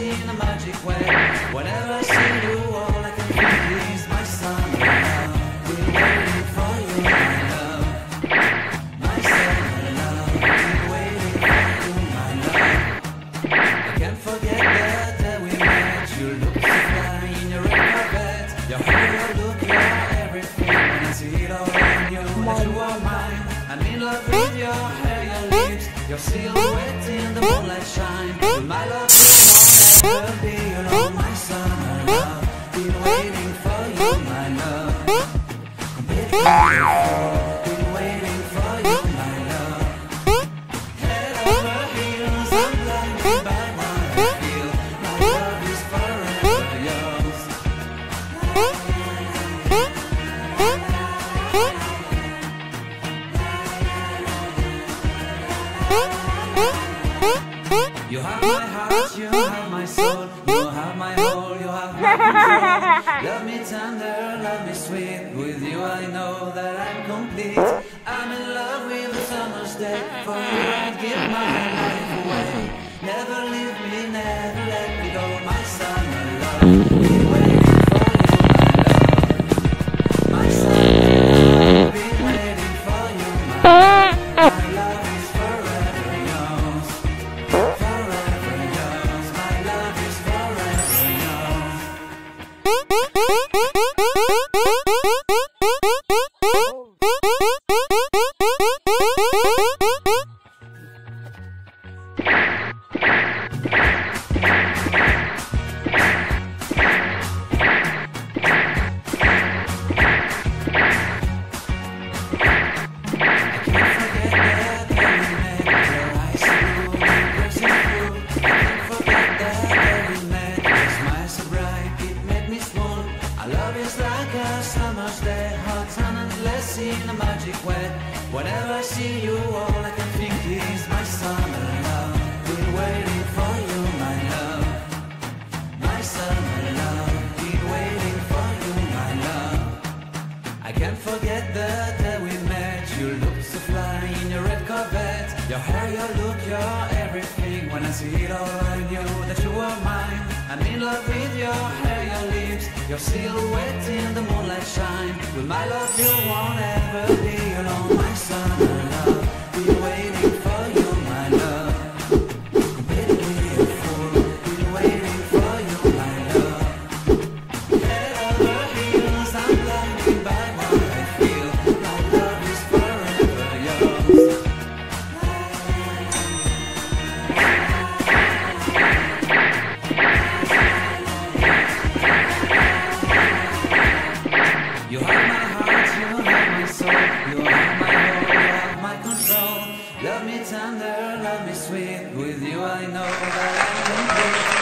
in a magic way. Whenever I see you, all I can think is my summer love. Been waiting for you, my love. My summer love. Been waiting for you, my love. I can't forget that day we met. You looked so fly in your red carpet. Your hair, your look, your everything. When I see it all, I knew that you were mine. I'm in love with your hair, your lips, your silhouette in the moonlight shine. With my love, you won't ever be alone, my summer love. Been waiting for you, my love. Completely beautiful. Been waiting for you, my love. Head over heels, I'm blinded by what I feel. My love is forever yours. You have my heart, you have my soul, you have my whole, you have my control. Love me tender, love me sweet, with you I know that I'm complete. I'm in love with the summer's day, for you I'd give my life away. Never leave me, never let me go, my summer love. Been waiting for you, my love. My summer love, been waiting for you, my love. My love is forever yours. Forever yours, my love is forever yours. In a magic way. Whenever I see you, all I can think is my summer love. Been waiting for you, my love. My summer love. Been waiting for you, my love. I can't forget the day we met. You looked so fly in your red Corvette. Your hair, your look, your everything. When I see it all, I knew that you were mine. I'm in love with your hair, your lips, your silhouette in the moonlight shine. With my love, you won't ever be alone, my summer love. Been waiting for you, my love. Completely beautiful. Been waiting for you, my love. Head over heels, I'm blinded by what I feel. My love is forever yours. You have my heart, you have my soul, you have my whole, you have my control. Love me tender, love me sweet, with you I know that I'm complete.